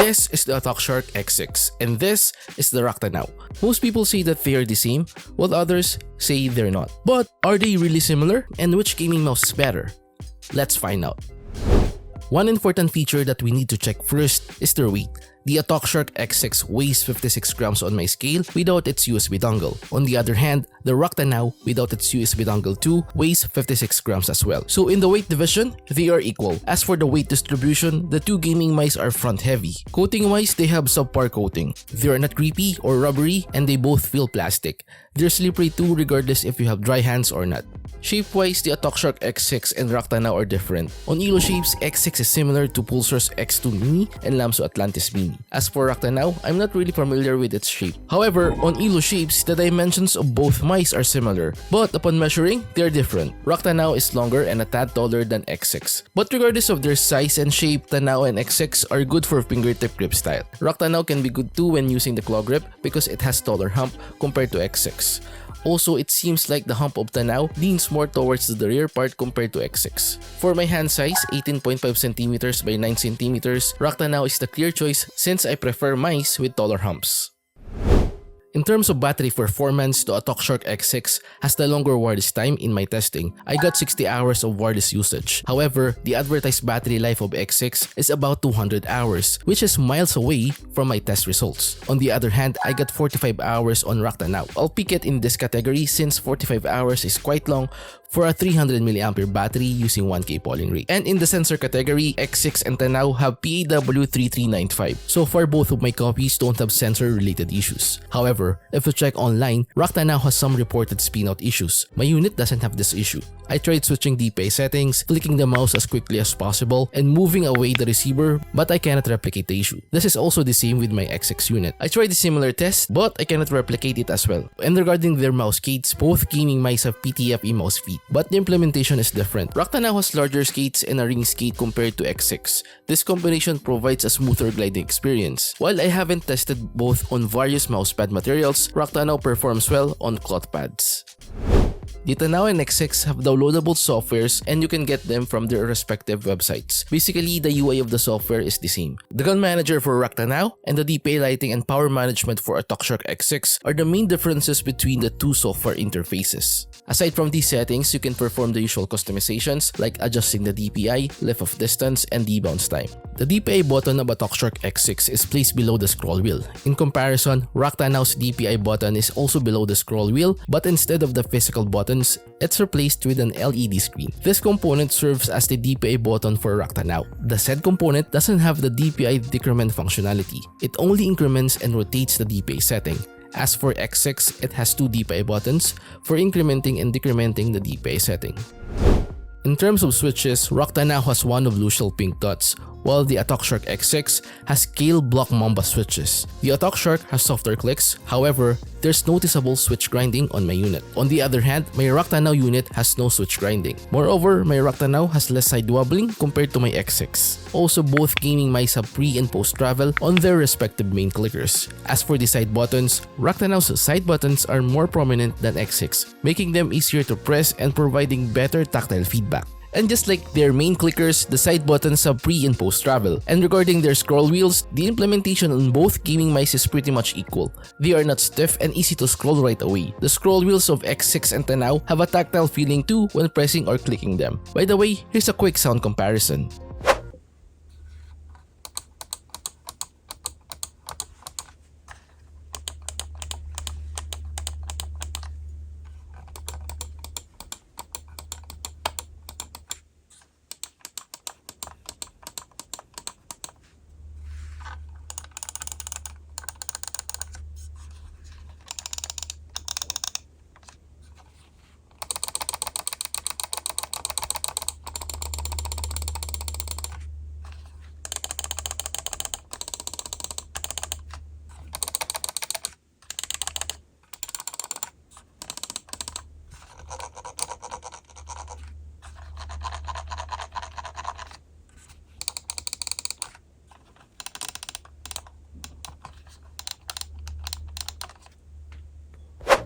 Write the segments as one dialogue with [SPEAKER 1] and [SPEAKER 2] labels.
[SPEAKER 1] This is the Shark X6 and this is the Rakk Tanaw. Most people say that they are the same, while others say they're not. But are they really similar? And which gaming mouse is better? Let's find out. One important feature that we need to check first is their weight. The Shark X6 weighs 56 grams on my scale without its USB dongle. On the other hand, the Rakk Tanaw without its USB dongle too weighs 56 grams as well. So in the weight division, they are equal. As for the weight distribution, the two gaming mice are front heavy. Coating wise, they have subpar coating. They are not grippy or rubbery and they both feel plastic. They're slippery too regardless if you have dry hands or not. Shape-wise, the Shark X6 and Rakk Tanaw are different. On Elo shapes, X6 is similar to Pulsar's X2 Mini and Lamso Atlantis Mini. As for Rakk Tanaw, I'm not really familiar with its shape. However, on Elo shapes, the dimensions of both mice are similar, but upon measuring, they're different. Rakk Tanaw is longer and a tad taller than X6. But regardless of their size and shape, Tanaw and X6 are good for fingertip grip style. Rakk Tanaw can be good too when using the claw grip because it has taller hump compared to X6. Also, it seems like the hump of Tanaw leans more towards the rear part compared to X6. For my hand size, 18.5cm by 9cm, Rakk Tanaw is the clear choice since I prefer mice with taller humps. In terms of battery performance, the Shark X6 has the longer wireless time in my testing. I got 60 hours of wireless usage. However, the advertised battery life of X6 is about 200 hours, which is miles away from my test results. On the other hand, I got 45 hours on Rakk Tanaw. I'll pick it in this category since 45 hours is quite long for a 300mAh battery using 1K polling rate. And in the sensor category, X6 and Tanaw have PAW3395. So far, both of my copies don't have sensor-related issues. However, if you check online, Rakk Tanaw has some reported spin-out issues. My unit doesn't have this issue. I tried switching DPI settings, flicking the mouse as quickly as possible, and moving away the receiver, but I cannot replicate the issue. This is also the same with my X6 unit. I tried a similar test, but I cannot replicate it as well. And regarding their mouse skates, both gaming mice have PTFE mouse feet, but the implementation is different. Rakk Tanaw has larger skates and a ring skate compared to X6. This combination provides a smoother gliding experience. While I haven't tested both on various mousepad materials, Rakk Tanaw performs well on cloth pads. The Tanaw and X6 have downloadable softwares and you can get them from their respective websites. Basically, the UI of the software is the same. The gun manager for Rakk Tanaw and the DPI lighting and power management for Shark X6 are the main differences between the two software interfaces. Aside from these settings, you can perform the usual customizations like adjusting the DPI, lift off distance, and debounce time. The DPI button of Shark X6 is placed below the scroll wheel. In comparison, Rakk Tanaw's DPI button is also below the scroll wheel, but instead of the physical buttons, it's replaced with an LED screen. This component serves as the DPI button for Rakk Tanaw. The said component doesn't have the DPI decrement functionality. It only increments and rotates the DPI setting. As for X6, it has two DPI buttons for incrementing and decrementing the DPI setting. In terms of switches, Rakk Tanaw has one of Lucial pink dots, while the Shark X6 has scale block Mamba switches. The Shark has softer clicks, however, there's noticeable switch grinding on my unit. On the other hand, my Rakk Tanaw unit has no switch grinding. Moreover, my Rakk Tanaw has less side wobbling compared to my X6. Also, both gaming mice have pre and post travel on their respective main clickers. As for the side buttons, Rakk Tanaw's side buttons are more prominent than X6, making them easier to press and providing better tactile feedback. And just like their main clickers, the side buttons have pre and post travel. And regarding their scroll wheels, the implementation on both gaming mice is pretty much equal. They are not stiff and easy to scroll right away. The scroll wheels of X6 and Tanaw have a tactile feeling too when pressing or clicking them. By the way, here's a quick sound comparison.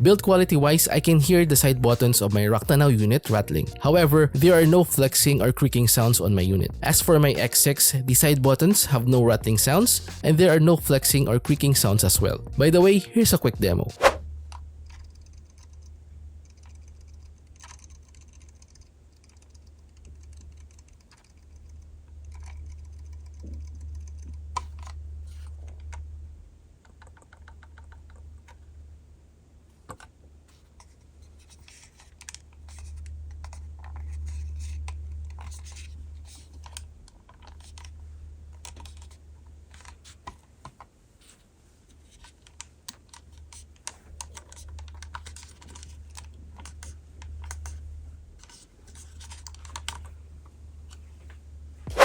[SPEAKER 1] Build quality wise, I can hear the side buttons of my Rakk Tanaw unit rattling. However, there are no flexing or creaking sounds on my unit. As for my X6, the side buttons have no rattling sounds and there are no flexing or creaking sounds as well. By the way, here's a quick demo.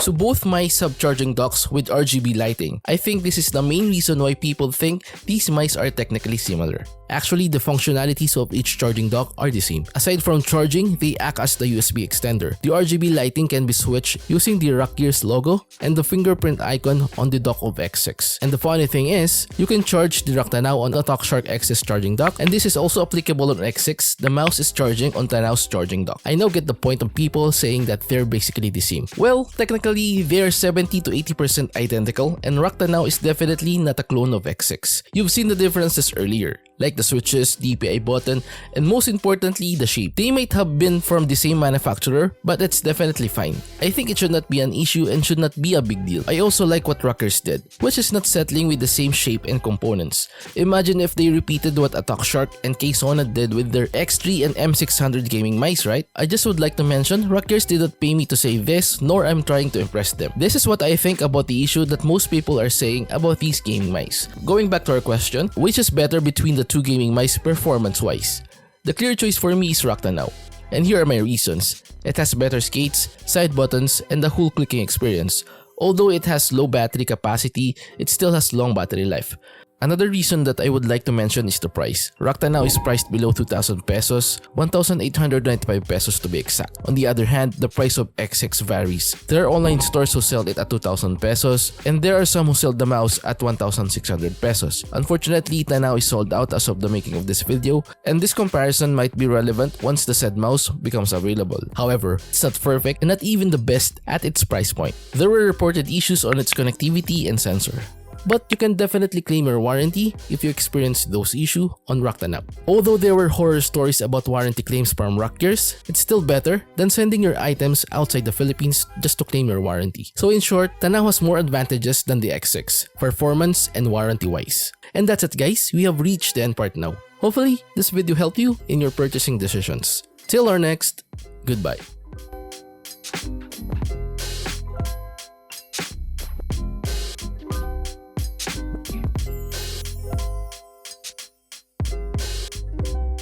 [SPEAKER 1] So both mice have charging docks with RGB lighting. I think this is the main reason why people think these mice are technically similar. Actually, the functionalities of each charging dock are the same. Aside from charging, they act as the USB extender. The RGB lighting can be switched using the Rakk Gears logo and the fingerprint icon on the dock of X6. And the funny thing is, you can charge the Rakk Tanaw on the TalkShark X's charging dock, and this is also applicable on X6. The mouse is charging on Tanaw's charging dock. I now get the point of people saying that they're basically the same. Well, technically, they're 70 to 80% identical, and Rakk Tanaw is definitely not a clone of X6. You've seen the differences earlier, like the switches, DPI button, and most importantly, the shape. They might have been from the same manufacturer, but it's definitely fine. I think it should not be an issue and should not be a big deal. I also like what Rakkers did, which is not settling with the same shape and components. Imagine if they repeated what a TalkShark and Ksonet did with their X3 and M600 gaming mice, right? I just would like to mention, Rakkers did not pay me to say this, nor I'm trying to impress them. This is what I think about the issue that most people are saying about these gaming mice. Going back to our question, which is better between the two gaming mice performance-wise? The clear choice for me is Rakk Tanaw, and here are my reasons. It has better skates, side buttons, and the whole clicking experience. Although it has low battery capacity, it still has long battery life. Another reason that I would like to mention is the price. Rakk Tanaw is priced below 2,000 pesos, 1,895 pesos to be exact. On the other hand, the price of X6 varies. There are online stores who sell it at 2,000 pesos, and there are some who sell the mouse at 1,600 pesos. Unfortunately, Tanaw is sold out as of the making of this video, and this comparison might be relevant once the said mouse becomes available. However, it's not perfect and not even the best at its price point. There were reported issues on its connectivity and sensor. But you can definitely claim your warranty if you experience those issues on Rakk Tanaw. Although there were horror stories about warranty claims from Rakk Gears, it's still better than sending your items outside the Philippines just to claim your warranty. So in short, Tanaw has more advantages than the X6, performance and warranty wise. And that's it guys, we have reached the end part now. Hopefully, this video helped you in your purchasing decisions. Till our next, goodbye.